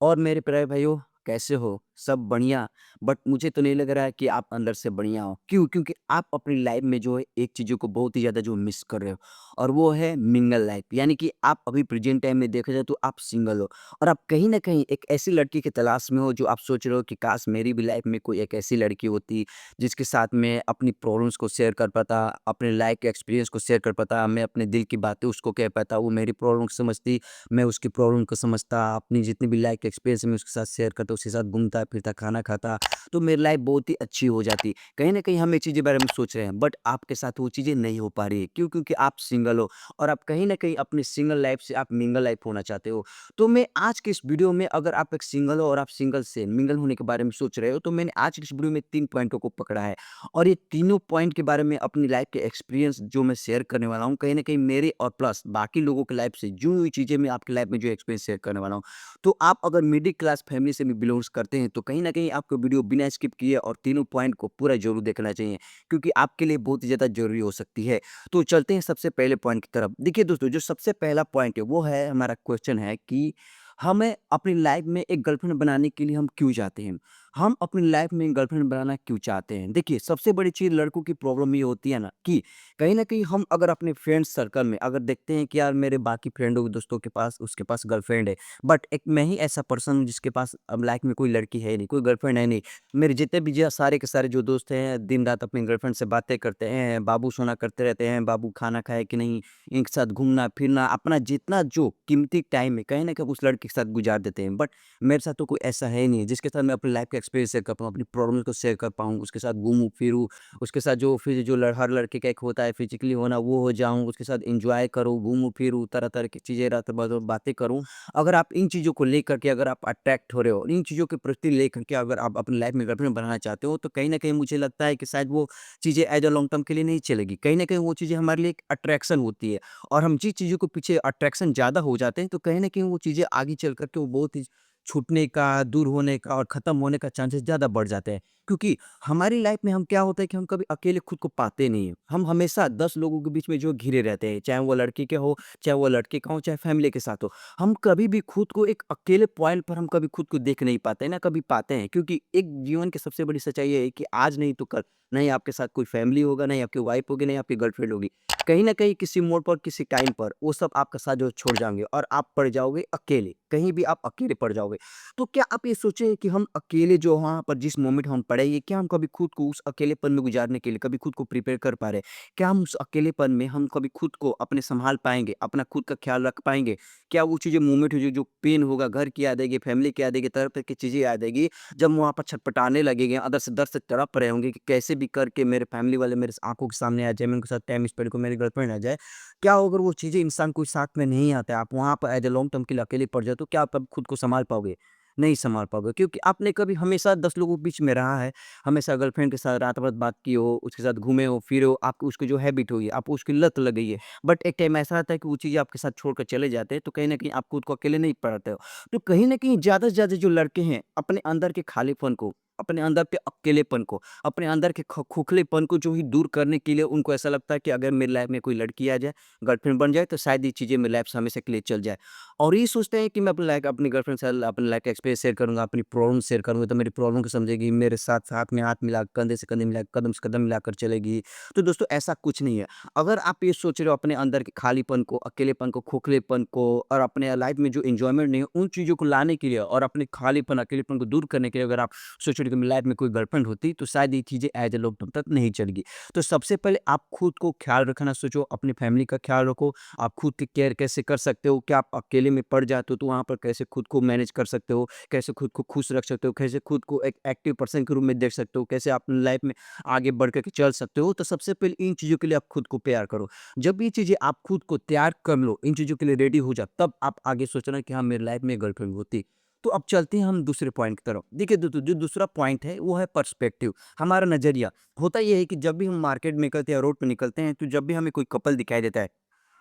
और मेरे प्यारे भाइयों, कैसे हो? सब बढ़िया? बट मुझे तो नहीं लग रहा है कि आप अंदर से बढ़िया हो। क्यों? क्योंकि आप अपनी लाइफ़ में जो है एक चीज़ों को बहुत ही ज़्यादा जो मिस कर रहे हो और वो है मिंगल लाइफ़। यानी कि आप अभी प्रेज़ेंट टाइम में देखा जाए तो आप सिंगल हो और आप कहीं न कहीं एक ऐसी लड़की की तलाश में हो जो आप सोच रहे हो कि काश मेरी भी लाइफ़ में कोई एक ऐसी लड़की होती जिसके साथ मैं अपनी प्रॉब्लम्स को शेयर कर पाता, अपने लाइफ़ के एक्सपीरियंस को शेयर कर पाता, मैं अपने दिल की बातें उसको कह पाता, वो मेरी प्रॉब्लम को समझती, मैं उसकी प्रॉब्लम को समझता, अपनी जितनी भी लाइफ़ एक्सपीरियंस है मैं उसके साथ शेयर करता, उसके साथ घूमता-फिरता, खाना खाता, तो मेरी लाइफ़ बहुत ही अच्छी हो जाती। कहीं न कहीं हम ये चीज़ें बारे में सोच रहे हैं, बट आपके साथ वो चीज़ें नहीं हो पा रही है। क्यों? क्योंकि आप सिंगल हो और आप कहीं न कहीं अपनी सिंगल लाइफ़ से आप मिंगल लाइफ़ होना चाहते हो। तो मैं आज के इस वीडियो में अगर आप एक सिंगल हो और आप सिंगल से मिंगल होने के बारे में सोच रहे हो, तो मैंने आज की इस वीडियो में 3 पॉइंटों को पकड़ा है और ये तीनों पॉइंट के बारे में अपनी लाइफ़ के एक्सपीरियंस जो मैं शेयर करने वाला हूँ, कहीं न कहीं मेरे और प्लस बाकी लोगों की लाइफ़ से जुड़ी हुई चीज़ें मैं आपकी लाइफ़ में जो एक्सपीरियंस शेयर करने वाला हूँ। तो आप अगर मिडिल क्लास फैमिली से भी बिलॉन्ग्स करते हैं, तो कहीं न कहीं आपको वीडियो बिना स्किप किए और तीनों पॉइंट को पूरा ज़रूर देखना चाहिए, क्योंकि आपके लिए बहुत ही ज़्यादा ज़रूरी हो सकती है। तो चलते हैं सबसे पहले पॉइंट की तरफ। देखिए दोस्तों, जो सबसे पहला पॉइंट है, वो है हमारा क्वेश्चन है कि हमें अपनी लाइफ़ में एक गर्लफ्रेंड बनाने के लिए हम क्यों चाहते हैं? हम अपनी लाइफ़ में गर्लफ्रेंड बनाना क्यों चाहते हैं? देखिए, सबसे बड़ी चीज़ लड़कों की प्रॉब्लम ये होती है ना कि कहीं न कहीं हम अगर अपने फ्रेंड सर्कल में अगर देखते हैं कि यार मेरे बाकी फ्रेंडों दोस्तों के पास उसके पास गर्लफ्रेंड है, बट एक मैं ही ऐसा पर्सन हूँ जिसके पास अब लाइफ में कोई लड़की है नहीं, कोई गर्लफ्रेंड है नहीं। मेरे जितने भी जो सारे के सारे जो दोस्त हैं, दिन-रात अपनी गर्लफ्रेंड से बातें करते हैं, बाबू सोना करते रहते हैं, बाबू खाना खाया कि नहीं, इनके साथ घूमना-फिरना, अपना जितना जो कीमती टाइम है, कहीं न कहीं उस लड़के के साथ गुज़ार देते हैं। बट मेरे साथ तो कोई ऐसा है ही नहीं, जिसके साथ मैं अपनी लाइफ का एक्सपीरियंस शेयर कर पाऊँ, अपनी प्रॉब्लम को शेयर कर पाऊँ, उसके साथ घूमूँ-फिरूँ, उसके साथ जो फिर जो ल हर लड़के का एक होता है फिज़िकली होना, वो हो जाऊँ, उसके साथ एन्जॉय करूँ, घूमूँ-फिरूँ, तरह-तरह की चीज़ें रात भर बातें करूँ। अगर आप इन चीज़ों को लेकर के अगर आप अट्रैक्ट हो रहे हो, इन चीज़ों के प्रति लेकर के अगर आप अपनी लाइफ में गर्लफ्रेंड बनाना चाहते हो, तो कहीं न कहीं मुझे लगता है कि शायद वो चीज़ें एज़ अ लॉन्ग टर्म के लिए नहीं चलेगी। कहीं न कहीं वो चीज़ें हमारे लिए एक अट्रैक्शन होती है और हम जिस चीज़ों के पीछे अट्रैक्शन ज़्यादा हो जाते हैं, तो कहीं न कहीं वो चीज़ें आगे चल कर के वो बहुत ही छूटने का, दूर होने का और खत्म होने का चांसेस ज़्यादा बढ़ जाते हैं। क्योंकि हमारी लाइफ में हम क्या होता है कि हम कभी अकेले खुद को पाते नहीं हैं। हम हमेशा 10 लोगों के बीच में जो घिरे रहते हैं, चाहे वो लड़की के हो, चाहे वो लड़के का हो, चाहे फैमिली के साथ हो। हम कभी भी खुद को एक अकेले पॉइंट पर हम कभी खुद को देख नहीं पाते, ना कभी पाते हैं, क्योंकि एक जीवन की सबसे बड़ी सच्चाई ये है कि आज नहीं तो कल, नहीं आपके साथ कोई फैमिली होगा, नहीं आपकी वाइफ होगी, नहीं आपकी गर्लफ्रेंड होगी। कहीं न कहीं किसी मोड़ पर, किसी टाइम पर वो सब आपका साथ जो छोड़ जाएँगे और आप पड़ जाओगे अकेले, कहीं भी आप अकेले पड़ जाओगे। तो क्या आप ये सोचे हैं कि हम अकेले जो वहाँ पर जिस मोमेंट हम पड़े हैं, क्या हम कभी खुद को उस अकेलेपन में गुज़ारने के लिए कभी खुद को प्रिपेयर कर पा रहे हैं? क्या हम उस अकेलेपन में हम कभी खुद को अपने सँभाल पाएँगे, अपना खुद का ख़्याल रख पाएँगे? क्या वो चीज़ें मोमेंट जो जो पेन होगा, घर की याद आएगी, फैमिली की याद आएगी, तरह-तरह की चीज़ें याद आएगी, जब हम वहाँ पर छटपटाने लगेंगे, अंदर से दर्द से तड़प रहे होंगे कि कैसे भी करके मेरे फैमिली वाले मेरे आँखों के सामने आ जाए, मैं उनके साथ टाइम स्पेंड करूँ, मेरी गर्लफ्रेंड आ जाए। क्या हो अगर वो चीज़ें इंसान कोई साथ में नहीं आता है, आप वहाँ पर एज़ अ लॉन्ग टर्म के लिए अकेले पड़ जाओ, तो क्या आप अब खुद को सँभाल पाओगे? नहीं सँभाल पाओगे, क्योंकि आपने कभी हमेशा 10 लोगों के बीच में रहा है, हमेशा गर्लफ्रेंड के साथ रात भर बात की हो, उसके साथ घूमे हो, फिरे हो, आपको उसकी जो हैबिट हुई है, आपको उसकी लत लग गई है। बट एक टाइम ऐसा आता है कि वो चीज़ें आपके साथ छोड़कर चले जाते हैं, तो कहीं न कहीं आप खुद को अकेले नहीं पाते हो। तो कहीं न कहीं ज़्यादा से ज़्यादा जो लड़के हैं, अपने अंदर के खालीपन को, अपने अंदर के अकेलेपन को, अपने अंदर के खोखलेपन को जो ही दूर करने के लिए उनको ऐसा लगता है कि अगर मेरी लाइफ़ में कोई लड़की आ जाए, गर्लफ्रेंड बन जाए, तो शायद ये चीज़ें मेरी लाइफ़ से हमेशा के लिए चल जाए। और ये सोचते हैं कि मैं अपनी गर्लफ्रेंड से अपनी लाइफ़ का एक्सपीरियंस शेयर करूँगा, अपनी प्रॉब्लम शेयर करूँगा, तो मेरी प्रॉब्लम को समझेगी, मेरे साथ साथ में हाथ मिला कंधे से कंधे मिला कदम से कदम मिलाकर चलेगी। तो दोस्तों, ऐसा कुछ नहीं है। अगर आप ये सोच रहे हो अपने अंदर के खालीपन को, अकेलेपन को, खोखलेपन को और अपने लाइफ़ में जो एन्जॉयमेंट नहीं है, उन चीज़ों को लाने के लिए और अपने खालीपन, अकेलेपन को दूर करने के लिए अगर आप सोच रहे हो कि मेरी लाइफ़ में कोई गर्लफ्रेंड होती, तो शायद ये चीज़ें एज़ अ लॉन्ग टर्म तक नहीं चलेगी। तो सबसे पहले आप खुद को ख़्याल रखना सोचो, अपनी फैमिली का ख़्याल रखो, आप खुद की केयर कैसे कर सकते हो, क्या आप अकेले में पड़ जाते हो, तो वहाँ पर कैसे खुद को मैनेज कर सकते हो, कैसे खुद को खुश रख सकते हो, कैसे खुद को एक एक्टिव पर्सन के रूप में देख सकते हो, कैसे अपनी लाइफ़ में आगे बढ़ कर के चल सकते हो। तो सबसे पहले इन चीज़ों के लिए आप खुद को तैयार करो। जब ये चीज़ें आप खुद को तैयार कर लो, इन चीज़ों के लिए रेडी हो जाओ, तब आप आगे सोचना कि हाँ, मेरी लाइफ़ में गर्लफ्रेंड होती। तो अब चलते हैं हम दूसरे पॉइंट की तरफ। देखिए जो दूसरा पॉइंट है वो है पर्सपेक्टिव, हमारा नज़रिया। होता ये है कि जब भी हम मार्केट में निकलते हैं, रोड पे निकलते हैं, तो जब भी हमें कोई कपल दिखाई देता है,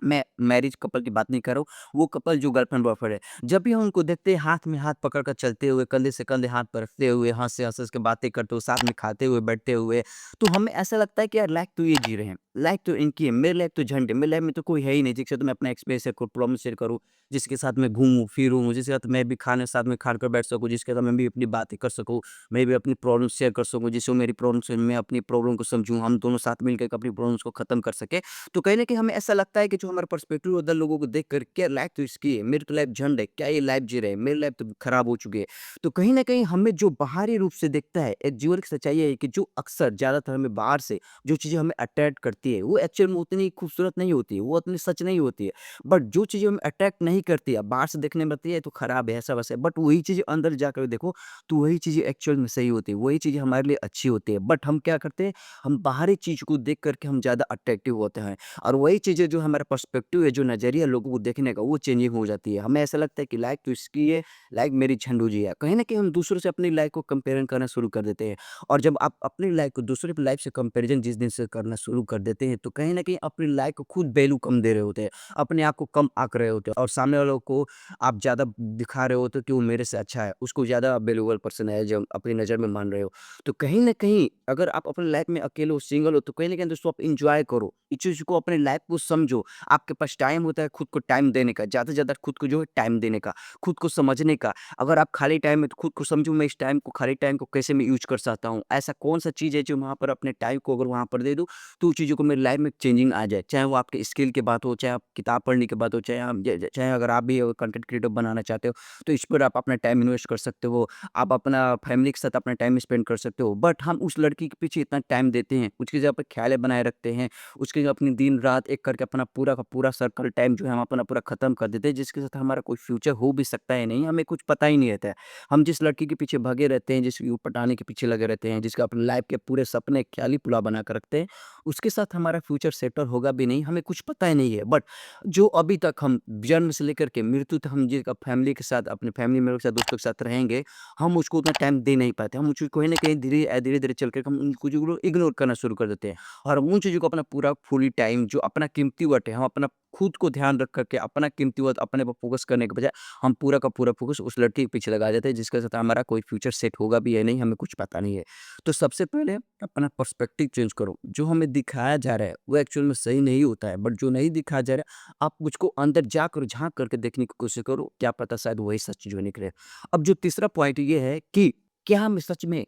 मैं मैरिज कपल की बात नहीं कर रहा हूँ, वो कपल जो गर्लफ्रेंड बॉयफ्रेंड है। जब भी हम उनको देखते हैं हाथ में हाथ पकड़ कर चलते हुए, कंधे से कंधे हाथ पर रखते हुए, हँस-हँस के बातें करते हुए, साथ में खाते हुए, बैठते हुए, तो हमें ऐसा लगता है कि यार लाइफ़ तो ये जी रहे हैं, लाइफ़ तो इनकी है, मेरी लाइफ़ तो झंड है, मेरी लाइफ़ में तो कोई है ही नहीं जिससे तो मैं अपना एक्सपीरियंस शेयर करूँ, प्रॉब्लम शेयर करूँ, जिसके साथ मैं घूमूँ-फिरूँ, जिसके साथ मैं भी खाने साथ में खाकर बैठ सकूँ, जिसके साथ मैं भी अपनी बातें कर सकूँ, मैं भी अपनी प्रॉब्लम शेयर कर सकूँ, जिससे वो मेरी प्रॉब्लम से मैं अपनी प्रॉब्लम को समझूँ, हम दोनों साथ मिलकर के अपनी प्रॉब्लम्स को खत्म कर सकें। तो कहीं न कहीं हमें ऐसा लगता है कि जो हमारा पर्सपेक्टिव होता है लोगों को देख कर, क्या लाइफ़ तो इसकी है, मेरी तो लाइफ़ झंड है, क्या ये लाइफ़ जी रहे हैं, मेरी लाइफ़ तो खराब हो चुकी है। तो कहीं न कहीं हमें जो बाहरी रूप से दिखता है, एक जीवन की सच्चाई ये है कि जो अक्सर ज़्यादातर हमें बाहर से जो चीज़ें हमें अट्रैक्ट करती है, वो एक्चुअल में उतनी खूबसूरत नहीं होती है, वो उतनी सच नहीं होती है। बट जो चीज़ें हमें अट्रैक्ट नहीं करती है, बाहर से देखने में लगती है ये तो खराब है, ऐसा-वैसा है, बट वही चीज़ें अंदर जाकर देखो, तो वही चीज़ें एक्चुअल में सही होती है, वही चीज़ें हमारे लिए अच्छी होती है। बट हम क्या करते हैं, हम बाहरी चीज़ को देख कर के हम ज़्यादा अट्रैक्टिव होते हैं और वही चीज़ें जो हमारा पर्सपेक्टिव है, जो नज़रिया लोगों को देखने का, वो चेंजिंग हो जाती है। हमें ऐसा लगता है कि लाइफ़ तो इसकी है, लाइफ़ मेरी झंडू जी है। कहीं न कहीं हम दूसरों से अपनी लाइफ़ को कंपेयरिंग करना शुरू कर देते हैं और जब आप अपनी लाइफ़ को दूसरे की लाइफ़ से कंपैरिज़न जिस दिन से करना शुरू कर देते हैं, तो कहीं न कहीं अपनी लाइफ़ को खुद वैल्यू कम दे रहे होते हैं, अपने आप को कम आँक रहे होते हैं और सामने वालों को आप ज़्यादा दिखा रहे होते हो कि वो मेरे से अच्छा है, उसको ज़्यादा वैल्यूएबल पर्सन है जो अपनी नज़र में मान रहे हो। तो कहीं न कहीं अगर आप अपनी लाइफ़ में अकेले हो, सिंगल हो, तो कहीं न कहीं दोस्तों आप एन्जॉय करो। इस चीज़ को अपनी लाइफ़ को समझो। आपके पास टाइम होता है खुद को टाइम देने का, ज़्यादा से ज़्यादा खुद को जो है टाइम देने का, खुद को समझने का। अगर आप खाली टाइम में तो खुद को समझो मैं इस टाइम को खाली टाइम को कैसे मैं यूज़ कर सकता हूँ। ऐसा कौन-सा चीज़ है जो वहाँ पर अपने टाइम को अगर वहाँ पर दे दूँ, तो उन चीज़ों को मेरी लाइफ़ में चेंजिंग आ जाए। चाहे वो आपके स्किल की बात हो, चाहे आप किताब पढ़ने की बात हो, चाहे आप ज ज चाहे अगर आप भी कंटेंट क्रिएटर बनना चाहते हो, तो इस पर आप अपना टाइम इन्वेस्ट कर सकते हो। आप अपना फैमिली के साथ अपना टाइम स्पेंड कर सकते हो। बट हम उस लड़की के पीछे इतना टाइम देते हैं, उसकी जगह पे ख़्यालें बनाए रखते हैं, उसकी जगह अपनी दिन-रात एक करके अपना पूरा का पूरा सर्कल टाइम जो है हम अपना पूरा ख़त्म कर देते हैं, जिसके साथ हमारा कोई फ्यूचर हो भी सकता है नहीं, हमें कुछ पता ही नहीं रहता है। हम जिस लड़की के पीछे भागे रहते हैं, जिसको पटाने के पीछे लगे रहते हैं, जिसका अपनी लाइफ़ के पूरे सपने ख़्याली पुलाव बना कर रखते हैं, उसके साथ हमारा फ्यूचर सेटल होगा भी नहीं, हमें कुछ पता ही नहीं है। बट जो अभी तक हम जन्म से लेकर के मृत्यु तक हम जिसका फैमिली के साथ, अपने फैमिली मेंबर के साथ, दोस्तों के साथ रहेंगे, हम उसको उतना टाइम दे नहीं पाते। हम उसको कहीं न कहीं धीरे-धीरे चल कर के हम उन चीज़ों को इग्नोर करना शुरू कर देते हैं और हम उन चीज़ों को अपना पूरा फुली टाइम जो अपना कीमती वक़्त है, हम अपना खुद को ध्यान रख कर के अपना कीमती वक़्त अपने पे फ़ोकस करने के बजाय हम पूरा का पूरा फ़ोकस उस लड़की के पीछे लगा देते हैं, जिसके साथ हमारा कोई फ्यूचर सेट होगा भी या नहीं, हमें कुछ पता नहीं है। तो सबसे पहले अपना पर्सपेक्टिव चेंज करो। जो हमें दिखाया जा रहा है, वो एक्चुअल में सही नहीं होता है, बट जो नहीं दिखाया जा रहा है, आप मुझको अंदर जाकर झाँक करके देखने की कोशिश करो, क्या पता शायद वही सच जो निकले। अब जो तीसरा पॉइंट ये है कि क्या हमें सच में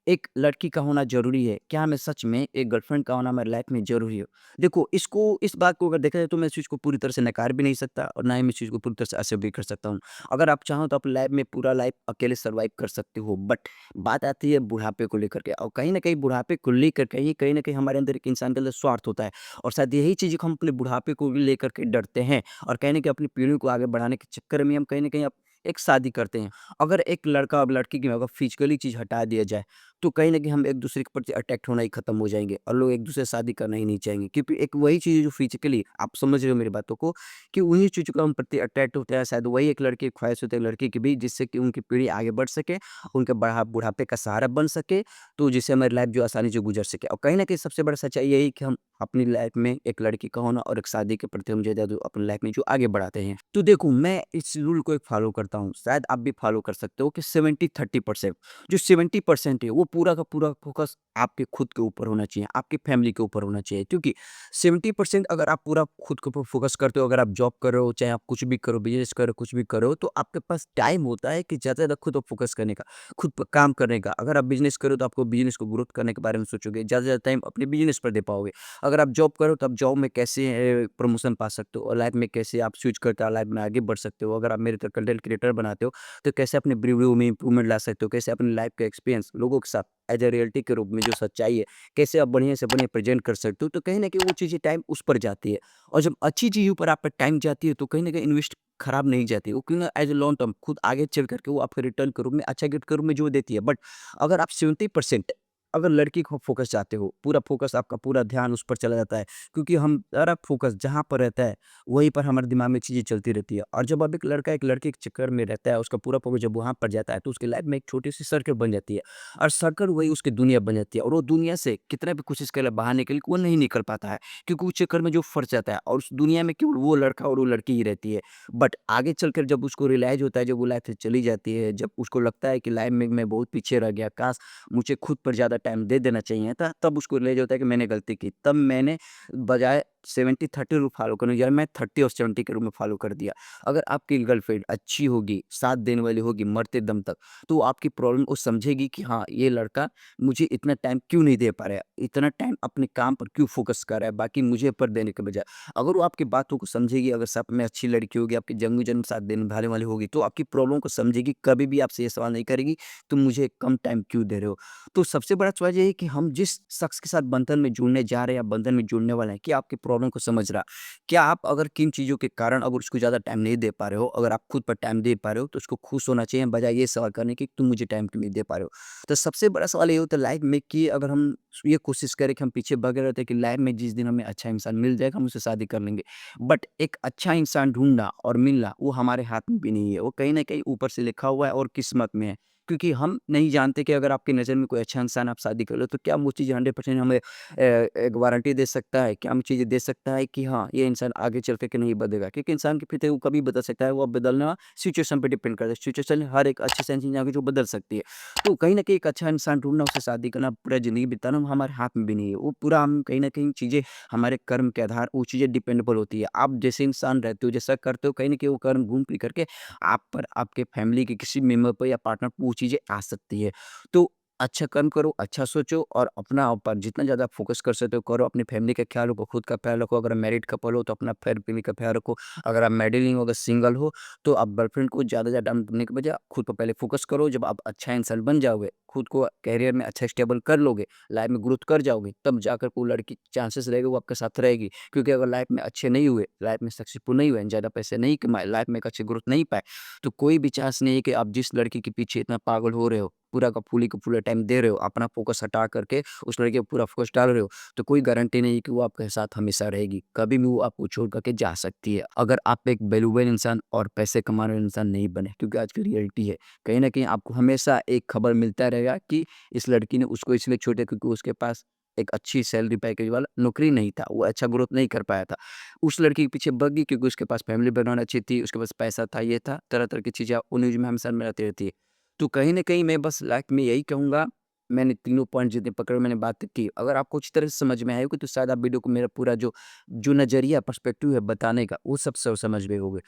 एक लड़की का होना ज़रूरी है? क्या हमें सच में एक गर्लफ्रेंड का होना हमारी लाइफ़ में ज़रूरी है? देखो, इस बात को अगर देखा जाए तो मैं इस चीज़ को पूरी तरह से नकार भी नहीं सकता और ना ही मैं इस चीज़ को पूरी तरह से एक्सेप्ट भी कर सकता हूँ। अगर आप चाहो तो अपनी लाइफ़ में पूरा लाइफ़ अकेले सर्वाइव कर सकते हो, बट बात आती है बुढ़ापे को लेकर के और कहीं न कहीं बुढ़ापे को लेकर के ही कहीं न कहीं हमारे अंदर एक इंसान के अंदर स्वार्थ होता है और शायद यही चीज़ को हम अपने बुढ़ापे को भी लेकर के डरते हैं और कहीं न कहीं अपनी पीढ़ी को आगे बढ़ाने के चक्कर में हम कहीं न कहीं एक शादी करते हैं। अगर एक लड़का और लड़की की अगर फिज़िकली चीज़ हटा दिया जाए, तो कहीं न कहीं हम एक-दूसरे के प्रति अट्रैक्ट होना ही खत्म हो जाएँगे और लोग एक-दूसरे से शादी करना ही नहीं चाहेंगे क्योंकि एक वही चीज़ है जो फिज़िकली आप समझ रहे हो मेरी बातों को कि उन्हीं चीज़ों को हम प्रति अट्रैक्ट होते हैं, शायद वही एक लड़के की ख्वाहिश होती है लड़की की भी जिससे कि उनकी पीढ़ी आगे बढ़ सके, उनके बुढ़ापे का सहारा बन सके, तो जिससे हमारी लाइफ़ जो आसानी से गुज़र सके और कहीं न कहीं सबसे बड़ा सच्चाई यही है कि हम अपनी लाइफ़ में एक लड़की का होना और एक शादी के प्रति हम ज़्यादा जो अपनी लाइफ़ में जो आगे बढ़ाते हैं। तो देखो मैं इस रूल को एक फ़ॉलो करता हूँ, शायद आप भी फ़ॉलो कर सकते हो कि 70-30% जो 70% है वो पूरा का पूरा फ़ोकस आपके खुद के ऊपर होना चाहिए, आपकी फ़ैमिली के ऊपर होना चाहिए क्योंकि 70% अगर आप पूरा खुद के ऊपर फ़ोकस करते हो, अगर आप जॉब कर रहे हो, चाहे आप कुछ भी करो, बिज़नेस करो, कुछ भी करो, तो आपके पास टाइम होता है कि ज़्यादा से ज़्यादा खुद पे फ़ोकस करने का, खुद पे काम करने का। अगर आप बिज़नेस करो तो आपको बिज़नेस को ग्रोथ करने के बारे में सोचोगे, ज़्यादा से ज़्यादा टाइम अपने बिज़नेस पर दे पाओगे। अगर आप जॉब करो तो आप जॉब में कैसे प्रमोशन पा सकते हो और लाइफ़ में कैसे आप स्विच करके लाइफ़ में आगे बढ़ सकते हो। अगर आप मेरी तरह कंटेंट क्रिएटर बनाते हो, तो कैसे अपने रिव्यू में इम्प्रूवमेंट ला सकते हो, कैसे अपनी लाइफ़ का एक्सपीरियंस लोगों के साथ एज़ अ रियलिटी के रूप में जो सच्चाई है, कैसे आप बढ़िया से बढ़िया प्रेज़ेंट कर सकते हो, तो कहीं न कहीं वो चीज़ें टाइम उस पर जाती है। और जब अच्छी चीज़ों पर आपका टाइम जाती है, तो कहीं न कहीं इन्वेस्ट खराब नहीं जाती। वो क्यों ना एज़ अ लॉन्ग टर्म खुद आगे चल कर के वो आपको रिटर्न के रूप में अच्छा गिफ्ट के रूप में जो देती है। बट अगर आप 70% अगर लड़की को फ़ोकस चाहते हो, पूरा फ़ोकस आपका पूरा ध्यान उस पर चला जाता है, क्योंकि हम सारा फ़ोकस जहाँ पर रहता है, वहीं पर हमारे दिमाग में चीज़ें चलती रहती है और जब अब एक लड़का एक लड़की के चक्कर में रहता है, उसका पूरा फ़ोकस जब वहाँ पर जाता है, तो उसकी लाइफ़ में एक छोटी-सी सर्कल बन जाती है और सर्कल वही उसकी दुनिया बन जाती है और वो दुनिया से कितना भी कोशिश करे बाहर निकल के वो नहीं निकल पाता है, क्योंकि उस चक्कर में जो फँस जाता है और उस दुनिया में केवल वो लड़का और वो लड़की ही रहती है। बट आगे चलकर जब उसको रियलाइज़ होता है, जब वो लाइफ़ से चली जाती है, जब उसको लगता है कि लाइफ़ में मैं बहुत पीछे रह गया, काश मुझे खुद पर ज़्यादा टाइम दे देना चाहिए था, तब उसको रियलाइज़ होता है कि मैंने गलती की। तब मैंने बजाय 70-30 रूल फ़ॉलो करूँ यार मैं 30 और 70 के रूल में फ़ॉलो कर दिया। अगर आपकी गर्लफ्रेंड अच्छी होगी, साथ देने वाली होगी मरते दम तक, तो वो आपकी प्रॉब्लम को समझेगी कि हाँ, ये लड़का मुझे इतना टाइम क्यों नहीं दे पा रहा है, इतना टाइम अपने काम पर क्यों फ़ोकस कर रहा है, बाकी मुझे पर देने के बजाय। अगर वो आपकी बातों को समझेगी, अगर सच में अच्छी लड़की होगी, आपकी जन्मों-जन्म साथ देने निभाने वाली होगी, तो आपकी प्रॉब्लम को समझेगी, कभी भी आपसे ये सवाल नहीं करेगी, तुम मुझे कम टाइम क्यों दे रहे हो? तो सबसे बड़ा सवाल ये है कि हम जिस शख्स के साथ बंधन में जुड़ने जा रहे हैं या बंधन में जुड़ने वाले हैं, क्या आपकी प्रॉब्लम को समझ रहा? क्या आप अगर किन चीज़ों के कारण अगर उसको ज़्यादा टाइम नहीं दे पा रहे हो, अगर आप खुद पर टाइम दे पा रहे हो, तो उसको खुश होना चाहिए बजाय ये सवाल करने के कि तुम मुझे टाइम क्यों नहीं दे पा रहे हो? तो सबसे बड़ा सवाल ये होता है लाइफ में कि अगर हम ये कोशिश करें कि हम पीछे भागे रहते हैं कि लाइफ में जिस दिन हमें अच्छा इंसान मिल जाएगा, हम उससे शादी कर लेंगे। बट एक अच्छा इंसान ढूँढना और मिलना, वो हमारे हाथ में भी नहीं है। वो कहीं न कहीं ऊपर से लिखा हुआ है और किस्मत में है। क्योंकि हम नहीं जानते कि अगर आपकी नज़र में कोई अच्छा इंसान आप शादी कर लो, तो क्या वो चीज़ 100% हमें एक वारंटी दे सकता है? क्या हम चीज़ें दे सकता है कि हाँ, ये इंसान आगे चल के नहीं बदलेगा? क्योंकि इंसान के प्रति वो कभी बदल सकता है, वो अब बदलना सिचुएशन पे डिपेंड करता है। सिचुएशन हर एक अच्छे से इंसान जो बदल सकती है। तो कहीं न कहीं एक अच्छा इंसान ढूँढना, उससे शादी करना, पूरा ज़िंदगी बिताना वो हमारे हाथ में भी नहीं है। वो पूरा हम कहीं न कहीं चीज़ें हमारे कर्म के आधार वो चीज़ें डिपेंडेबल होती है। आप जैसे इंसान रहते हो, जैसा करते हो, कहीं न कहीं वो कर्म घूम फिर करके आप पर, आपके फैमिली के किसी मेंबर पर या पार्टनर पर वो चीज़ें आ सकती है। तो अच्छा कर्म करो, अच्छा सोचो और अपना ऊपर जितना ज़्यादा फ़ोकस कर सकते हो करो, अपनी फैमिली का ख़्याल रखो, खुद का ख़्याल रखो। अगर मैरिड कपल हो तो अपना फैमिली का ख़्याल रखो। अगर आप मैरिड नहीं हो, अगर सिंगल हो तो आप गर्लफ्रेंड को ज़्यादा टाइम देने के बजाय खुद पर पहले फ़ोकस करो। जब आप अच्छा इंसान बन जाओगे, खुद को करियर में अच्छा स्टेबल कर लोगे, लाइफ़ में ग्रोथ कर जाओगे, तब जाकर वो लड़की चांसेस रहेगा वो आपके साथ रहेगी। क्योंकि अगर लाइफ़ में अच्छे नहीं हुए, लाइफ़ में सक्सेसफुल नहीं हुए, ज़्यादा पैसे नहीं कमाए, लाइफ़ में एक अच्छी ग्रोथ नहीं पाए, तो कोई भी चांस नहीं है कि आप जिस लड़की के पीछे इतना पागल हो रहे हो, पूरा का पूरा टाइम दे रहे हो, अपना फ़ोकस हटा करके उस लड़के पे पूरा फ़ोकस डाल रहे हो, तो कोई गारंटी नहीं है कि वो आपके साथ हमेशा रहेगी। कभी भी वो आपको छोड़ कर के जा सकती है। अगर आप एक वैल्यूएबल इंसान और पैसे कमाने वाले इंसान नहीं बने, क्योंकि आज की रियलिटी है। कहीं न कहीं आपको हमेशा एक खबर मिलता रहेगा कि इस लड़की ने उसको इसलिए छोड़ा क्योंकि उसके पास एक अच्छी सैलरी पैकेज वाला नौकरी नहीं था, वो अच्छा ग्रोथ नहीं कर पाया था। उस लड़की के पीछे भाग गई क्योंकि उसके पास फैमिली बैकग्राउंड अच्छी थी, उसके पास पैसा था, ये था, तरह-तरह की चीज़ें उन न्यूज़ में हमेशा में आती रहती है। तो कहीं न कहीं मैं बस लाइफ़ में यही कहूँगा, मैंने तीनों पॉइंट जितने पकड़े मैंने बात की। अगर आपको अच्छी तरह से समझ में आए होगी तो शायद आप वीडियो को मेरा पूरा जो जो नज़रिया पर्सपेक्टिव है बताने का, वो सब समझ गए होंगे।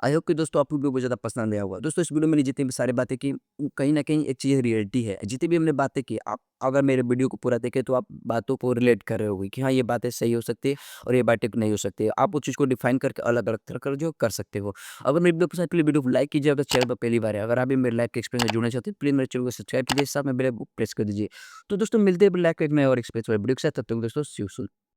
आई होप कि दोस्तों आपको वीडियो बहुत ज़्यादा पसंद आया होगा। दोस्तों इस वीडियो में मैंने जितनी भी सारी बातें की, वो कहीं न कहीं एक चीज़ रियलिटी है। जितनी भी हमने बातें की, आप अगर मेरे वीडियो को पूरा देखें तो आप बातों को रिलेट कर रहे होगे कि हाँ, ये बातें सही हो सकती है और ये बातें नहीं हो सकती है। आप उस चीज़ को डिफाइन करके अलग-अलग तरह का जो कर सकते हो। अगर मेरी वीडियो पसंद है प्लीज़ वीडियो को लाइक कीजिए, अगर चैनल पर पहली बार है। अगर आप भी मेरे लाइफ के एक्सपीरियंस से जुड़ना चाहते हैं प्लीज़ मेरे चैनल को सब्सक्राइब कीजिए, साथ में बेल को प्रेस कर दीजिए। तो दोस्तों मिलते हैं लाइफ के एक नए और एक्सपीरियंस वाले वीडियो के साथ, तब तक दोस्तों सी यू सून।